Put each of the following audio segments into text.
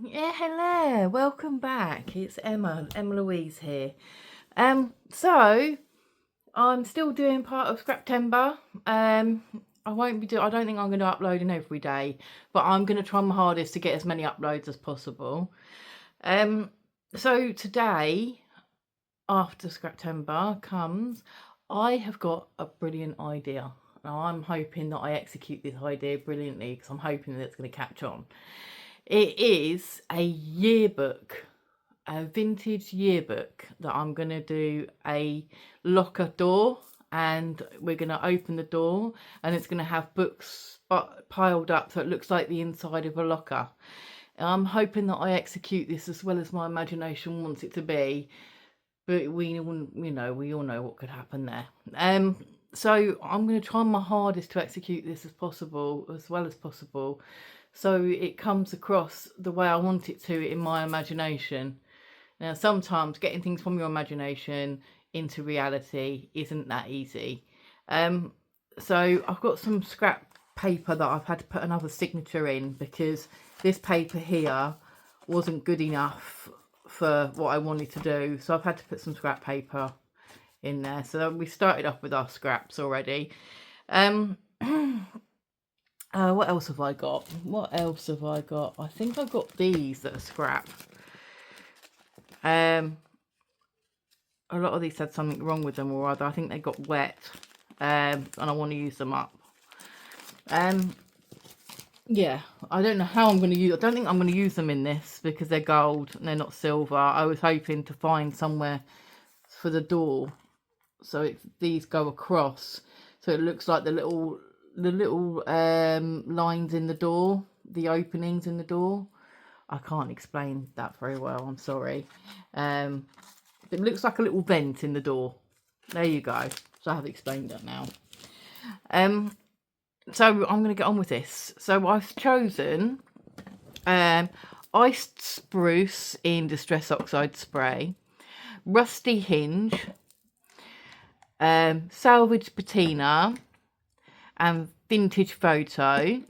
Yeah, hello, welcome back. It's Emma Louise here. So I'm still doing part of Scraptember. I won't be I don't think I'm going to upload in every day, but I'm going to try my hardest to get as many uploads as possible. So today, after Scraptember comes, I have got a brilliant idea. Now I'm hoping that I execute this idea brilliantly because I'm hoping that it's going to catch on. It is a yearbook, a vintage yearbook that I'm going to do a locker door, and we're going to open the door and it's going to have books piled up so it looks like the inside of a locker. I'm hoping that I execute this as well as my imagination wants it to be, but we all know what could happen there. So I'm going to try my hardest to execute this as well as possible, so it comes across the way I want it to in my imagination. Now, sometimes getting things from your imagination into reality isn't that easy. So I've got some scrap paper that I've had to put another signature in because this paper here wasn't good enough for what I wanted to do. So I've had to put some scrap paper in there. So we started off with our scraps already. What else have I got? I think I've got these that are scrap. A lot of these had something wrong with them or other. I think they got wet, and I want to use them up. Yeah, I don't know how I'm going to use. I don't think I'm going to use them in this because they're gold and they're not silver. I was hoping to find somewhere for the door, so these go across, so it looks like the little lines in the door, the openings in the door. I can't explain that very well, I'm sorry. It looks like a little vent in the door. There you go. So I have explained that now. So I'm going to get on with this. So I've chosen iced spruce in Distress Oxide spray, rusty hinge, salvage patina, and vintage photo.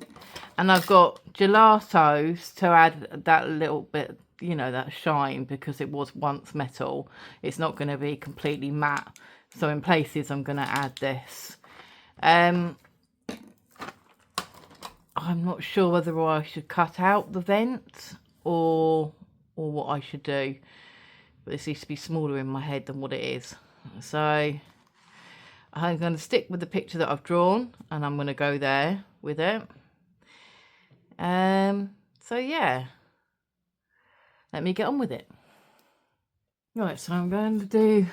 And I've got gelatos to add that little bit, that shine, because it was once metal. It's not going to be completely matte. So in places I'm going to add this. I'm not sure whether I should cut out the vent or what I should do. But this needs to be smaller in my head than what it is. So I'm going to stick with the picture that I've drawn and I'm going to go there with it. So yeah, let me get on with it. Right, so I'm going to do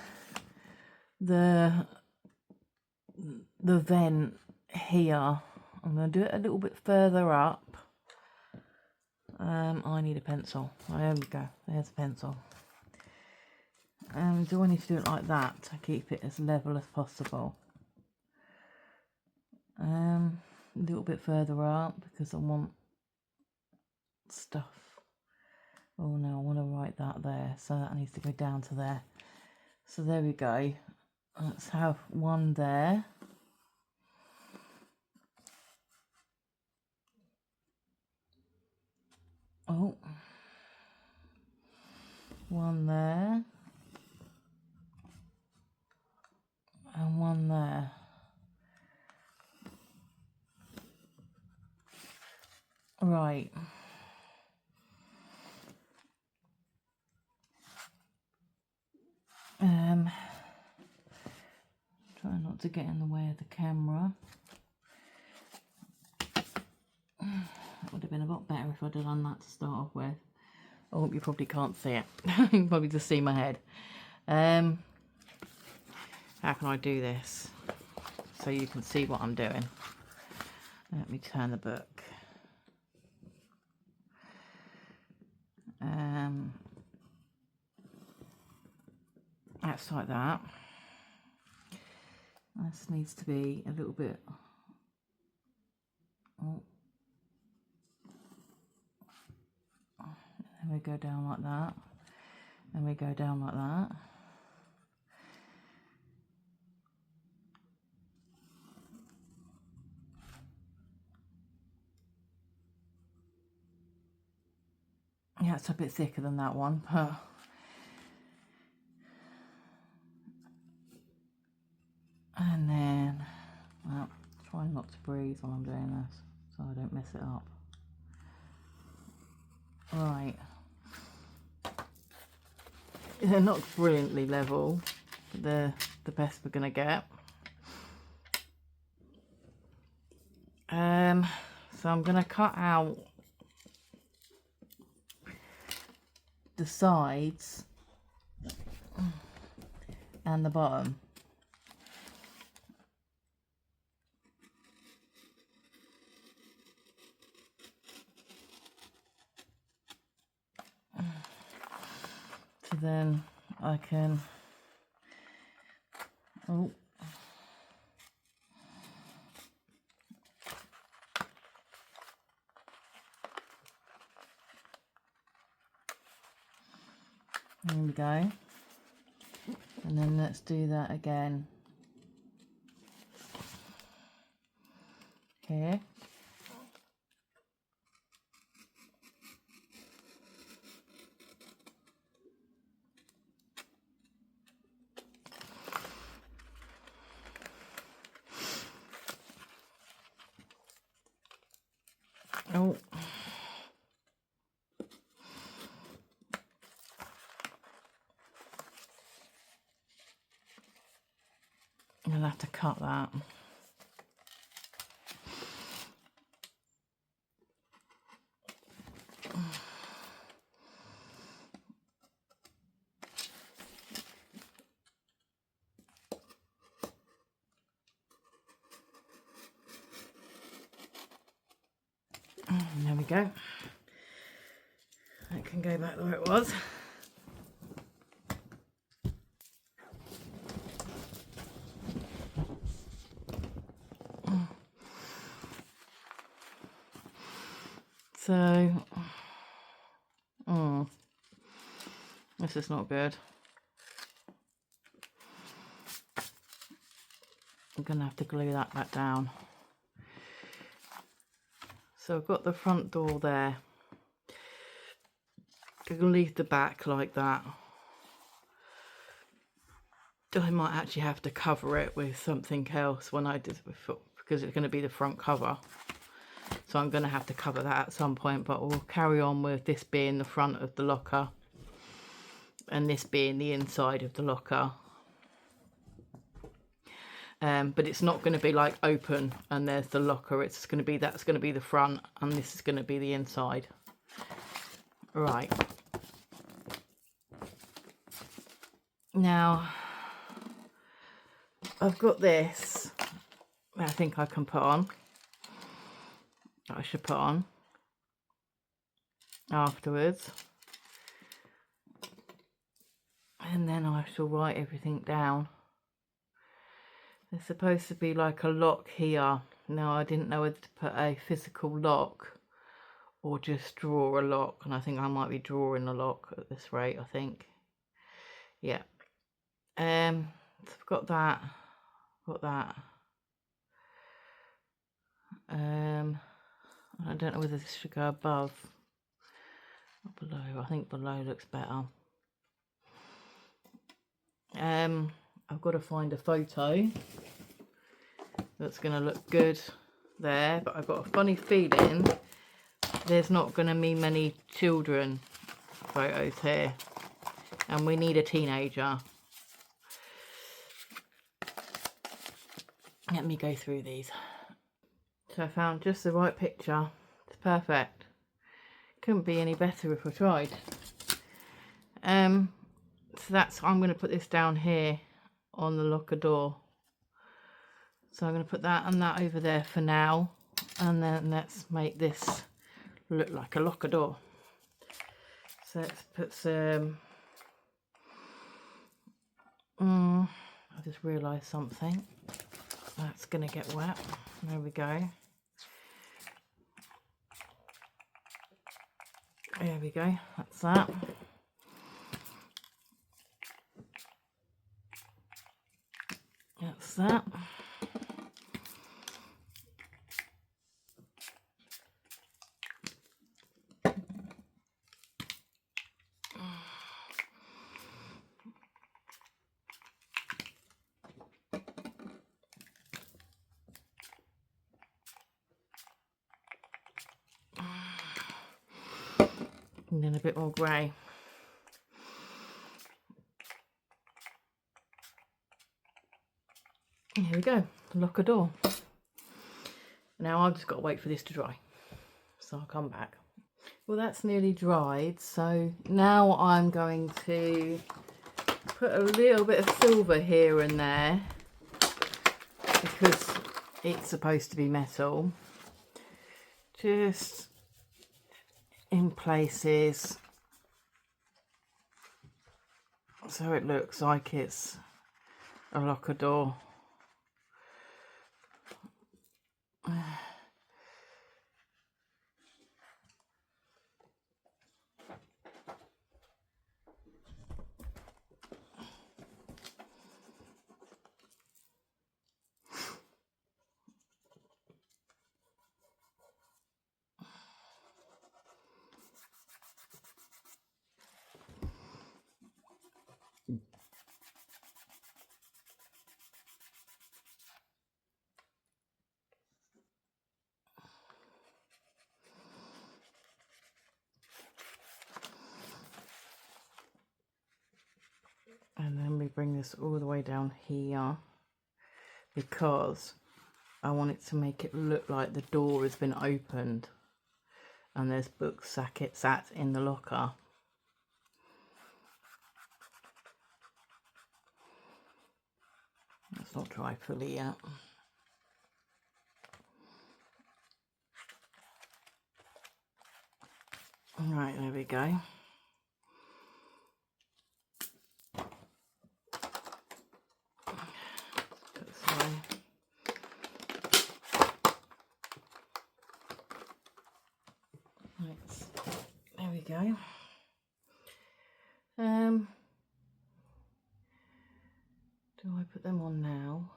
the vent here. I'm going to do it a little bit further up. I need a pencil. There we go. There's a pencil. Do I need to do it like that to keep it as level as possible? A little bit further up because I want stuff. Oh no, I want to write that there, so that needs to go down to there. So there we go. Let's have one there. Oh, one there. And one there. Right. Try not to get in the way of the camera. That would have been a lot better if I'd have done that to start off with. Oh, you probably can't see it. You can probably just see my head. How can I do this so you can see what I'm doing? Let me turn the book. That's like that. This needs to be a little bit. Oh. And we go down like that. And we go down like that. Yeah, it's a bit thicker than that one, but and then, well, try not to breathe while I'm doing this so I don't mess it up. Right. They're not brilliantly level, but they're the best we're going to get. So I'm going to cut out the sides and the bottom. So then I can, oh, there we go. And then let's do that again here. Oh. I'll have to cut that. There we go. That can go back where it was. So, this is not good. I'm going to have to glue that back down. So I've got the front door there. I'm going to leave the back like that. I might actually have to cover it with something else when I do it before, because it's going to be the front cover. So I'm going to have to cover that at some point, but we'll carry on with this being the front of the locker and this being the inside of the locker. But it's not going to be like open and there's the locker. It's going to be, that's going to be the front and this is going to be the inside. Right. Now, I've got this I think I can put on. I should put on afterwards. And then I shall write everything down. There's supposed to be like a lock here. Now I didn't know whether to put a physical lock or just draw a lock, and I think I might be drawing a lock at this rate, I think. Yeah. So I've got that. I don't know whether this should go above or below. I think below looks better. I've got to find a photo that's going to look good there, but I've got a funny feeling there's not going to be many children photos here, and we need a teenager. Let me go through these. So I found just the right picture. It's perfect. Couldn't be any better if I tried. So that's, I'm going to put this down here on the locker door. So I'm going to put that and that over there for now, and then let's make this look like a locker door. So let's put some, I just realised something. That's going to get wet. There we go. There we go. That's that. That's that. And then a bit more grey. And here we go, lock a door. Now I've just got to wait for this to dry, so I'll come back. Well, that's nearly dried, so now I'm going to put a little bit of silver here and there because it's supposed to be metal, just in places so it looks like it's a locker door. And then we bring this all the way down here because I want it to make it look like the door has been opened and there's books sat in the locker. It's not dry fully yet. Right, there we go. Put this away. Right, there we go. Do I put them on now?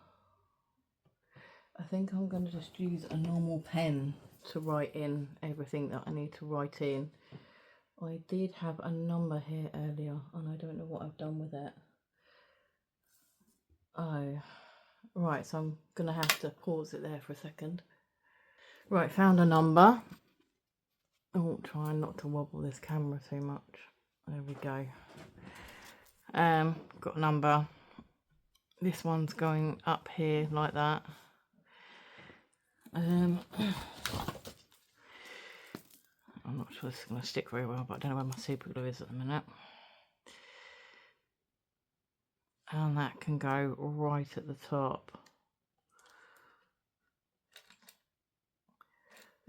I think I'm going to just use a normal pen to write in everything that I need to write in. I did have a number here earlier and I don't know what I've done with it. Oh, right, so I'm going to have to pause it there for a second. Right, found a number. Oh, trying not to wobble this camera too much. There we go. Got a number. This one's going up here like that. I'm not sure this is going to stick very well, but I don't know where my super glue is at the minute. And that can go right at the top.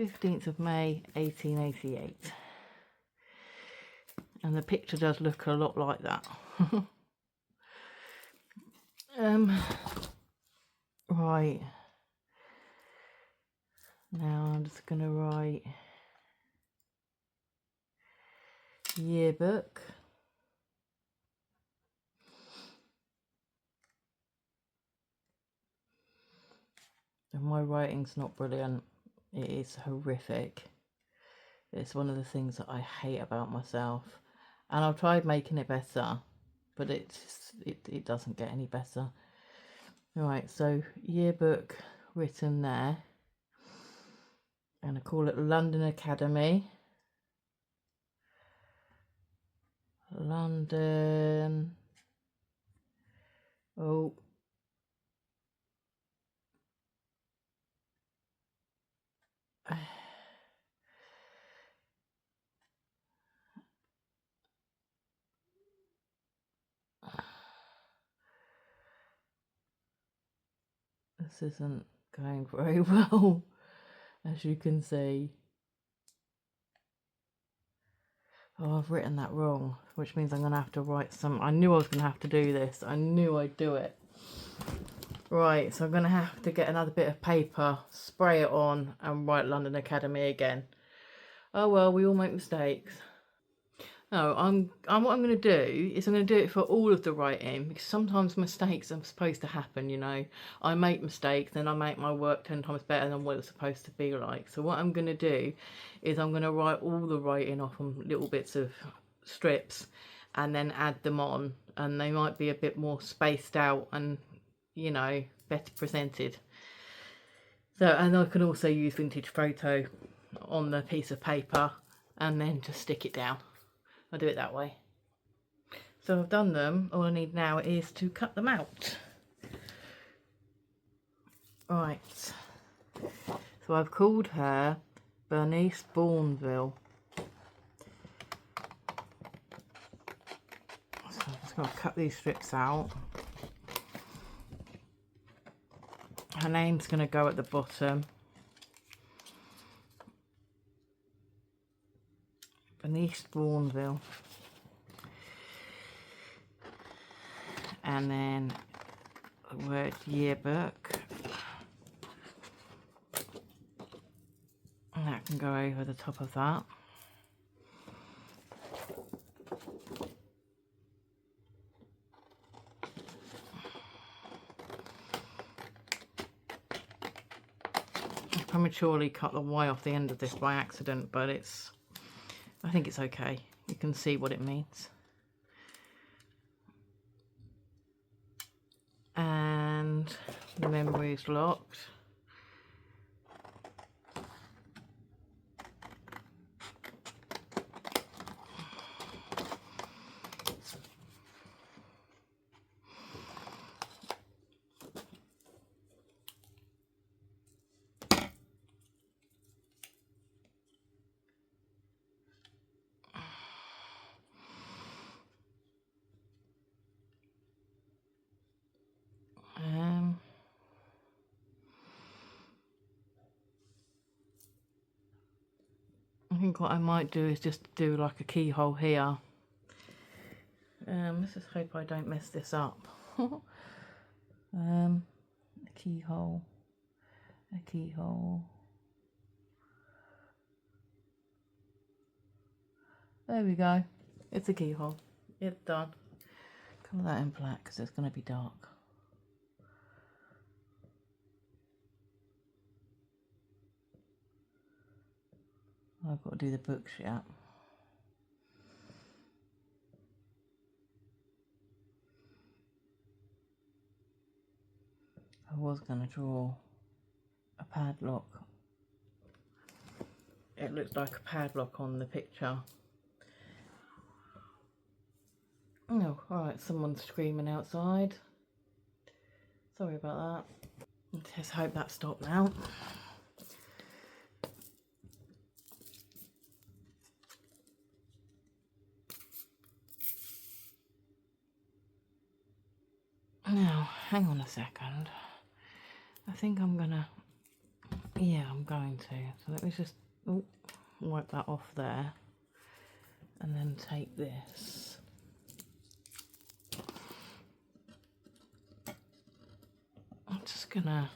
15th of May 1888. And the picture does look a lot like that. Right. Now I'm just going to write yearbook. And my writing's not brilliant. It is horrific. It's one of the things that I hate about myself. And I've tried making it better, but it doesn't get any better. Right, so yearbook written there. And I call it London Academy. London. Oh. This isn't going very well, as you can see. Oh, I've written that wrong, which means I'm going to have to write some. I knew I was going to have to do this. I knew I'd do it. Right, so I'm going to have to get another bit of paper, spray it on, and write London Academy again. Oh well, we all make mistakes. No, what I'm going to do is I'm going to do it for all of the writing, because sometimes mistakes are supposed to happen, you know. I make mistakes and I make my work 10 times better than what it's supposed to be like. So what I'm going to do is I'm going to write all the writing off on little bits of strips and then add them on, and they might be a bit more spaced out and, you know, better presented. So, and I can also use vintage photo on the piece of paper and then just stick it down. I'll do it that way. So I've done them. All I need now is to cut them out. Right. So I've called her Bernice Bourneville. So I'm just going to cut these strips out. Her name's going to go at the bottom. Bernice Bourneville. And then the word yearbook. And that can go over the top of that. I prematurely cut the Y off the end of this by accident, but I think it's okay. You can see what it means. And the memory is locked. I think what I might do is just do like a keyhole here. Let's just hope I don't mess this up. A keyhole, a keyhole. There we go. It's a keyhole. It's done. Colour that in black because it's going to be dark. I've got to do the book yet. I was going to draw a padlock. It looks like a padlock on the picture. Oh, alright, someone's screaming outside. Sorry about that. Let's hope that stopped now. Now, hang on a second. I think I'm gonna, yeah, I'm going to. So let me just wipe that off there. And then take this. I'm just gonna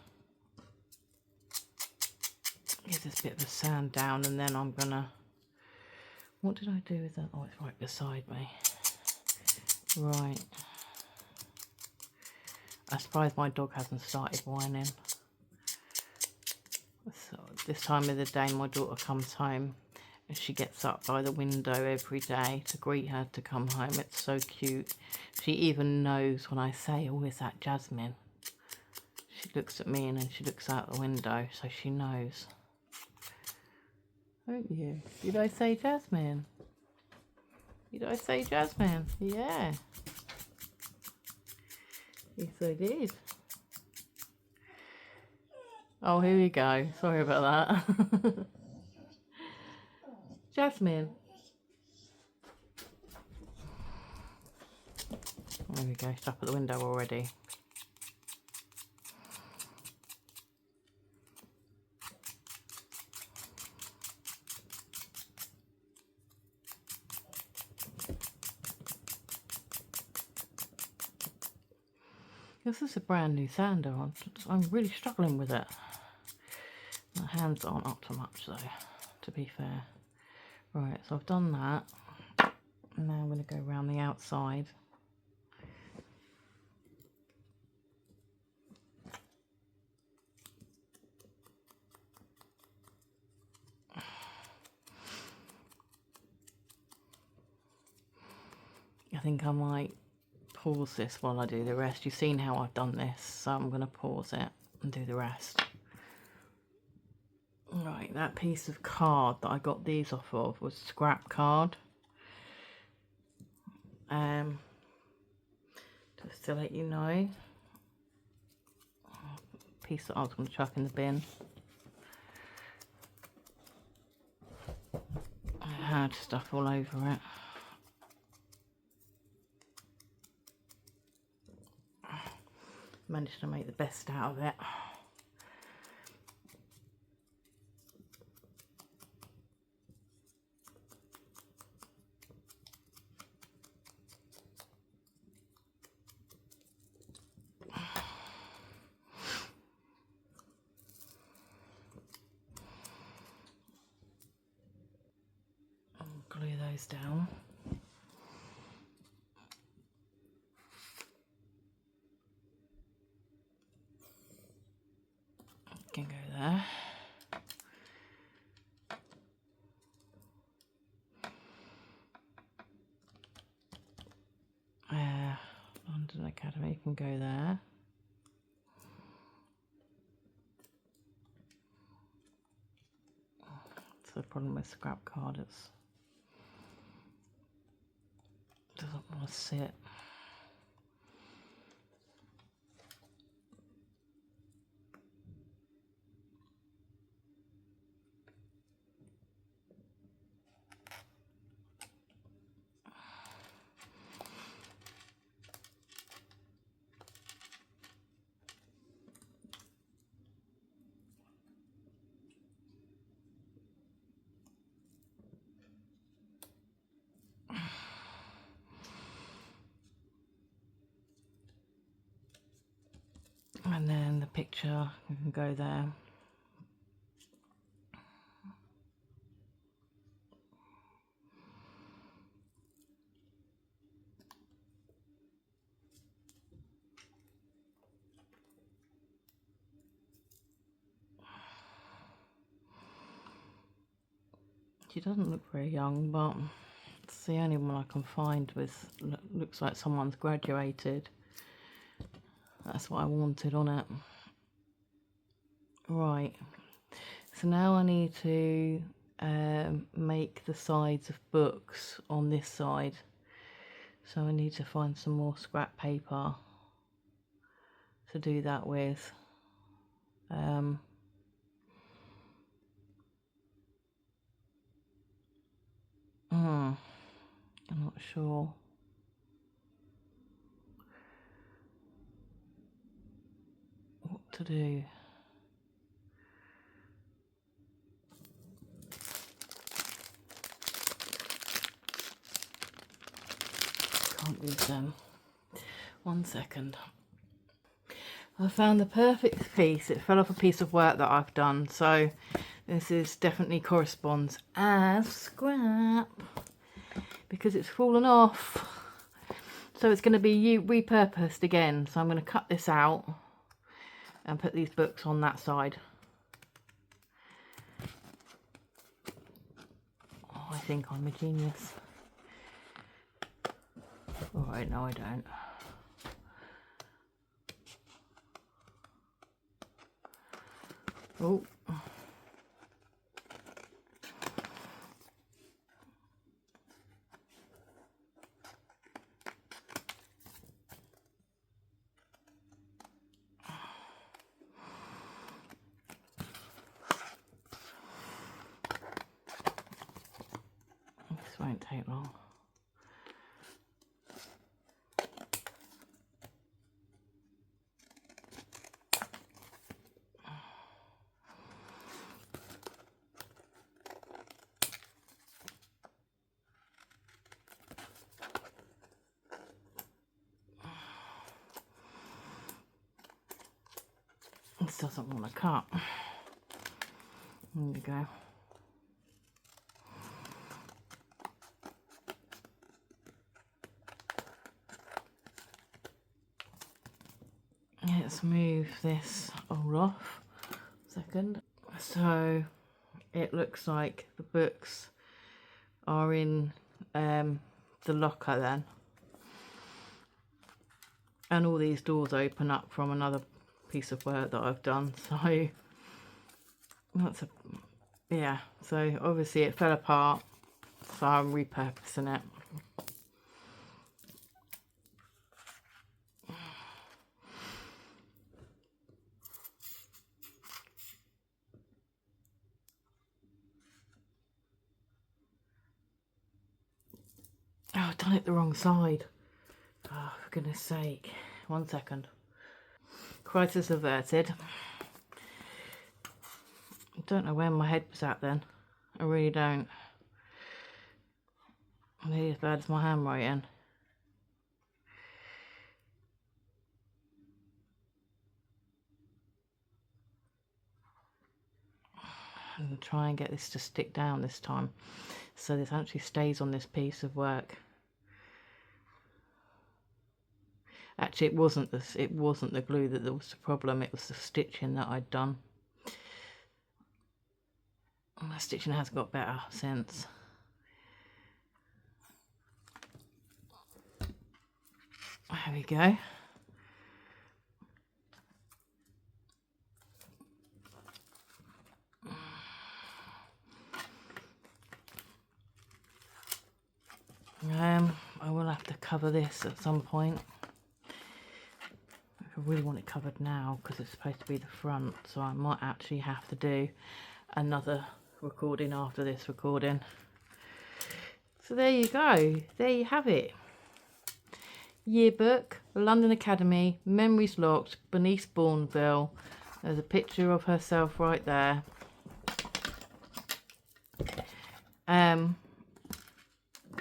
give this bit of a sand down, and then I'm gonna, what did I do with that? Oh, it's right beside me. Right. I'm surprised my dog hasn't started whining. So this time of the day my daughter comes home and she gets up by the window every day to greet her to come home. It's so cute. She even knows when I say, oh, is that Jasmine? She looks at me and then she looks out the window, so she knows. Don't you? Did I say Jasmine? Did I say Jasmine? Yeah. Yes, I did. Oh, here we go. Sorry about that. Jasmine. There we go. She's up at the window already. This is a brand new sander. I'm really struggling with it. My hands aren't up to much though, to be fair. Right, so I've done that. And now I'm going to go around the outside. I think I might pause this while I do the rest. You've seen how I've done this, so I'm going to pause it and do the rest. Right, that piece of card that I got these off of was scrap card. Just to let you know, piece that I was going to chuck in the bin. I had stuff all over it. Managed to make the best out of it. Glue those down. Can go there. London Academy can go there. That's the problem with scrap card, it doesn't want to sit. And then the picture can go there. She doesn't look very young, but it's the only one I can find with looks like someone's graduated. That's what I wanted on it. Right, so now I need to make the sides of books on this side. So I need to find some more scrap paper to do that with. I'm not sure. What to do. Can't use them. 1 second. I found the perfect piece. It fell off a piece of work that I've done, so this is definitely corresponds as scrap because it's fallen off. So it's going to be repurposed again. So I'm going to cut this out and put these books on that side. Oh, I think I'm a genius. All right, no, I don't. Oh. This won't take long. This doesn't want to cut. There we go. Let's move this all off. Second. So it looks like the books are in the locker then. And all these doors open up from another piece of work that I've done. So that's yeah, so obviously it fell apart, so I'm repurposing it. Oh, I've done it the wrong side. Oh, for goodness sake. 1 second. Crisis averted. I don't know where my head was at then. I really don't. Nearly as bad as my handwriting. And try and get this to stick down this time, so this actually stays on this piece of work. Actually, it wasn't the glue that was the problem. It was the stitching that I'd done. And the stitching has got better since. There we go. I will have to cover this at some point. I really want it covered now because it's supposed to be the front, so I might actually have to do another recording after this recording. So there you go. There you have it. Yearbook, London Academy, Memories Locked, Bernice Bourneville. There's a picture of herself right there.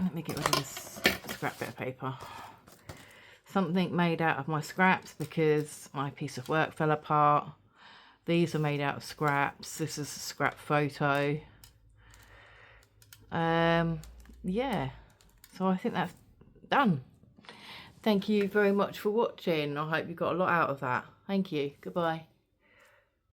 Let me get rid of this scrap bit of paper. Something made out of my scraps because my piece of work fell apart. These are made out of scraps. This is a scrap photo. Yeah, so I think that's done. Thank you very much for watching. I hope you got a lot out of that. Thank you. Goodbye.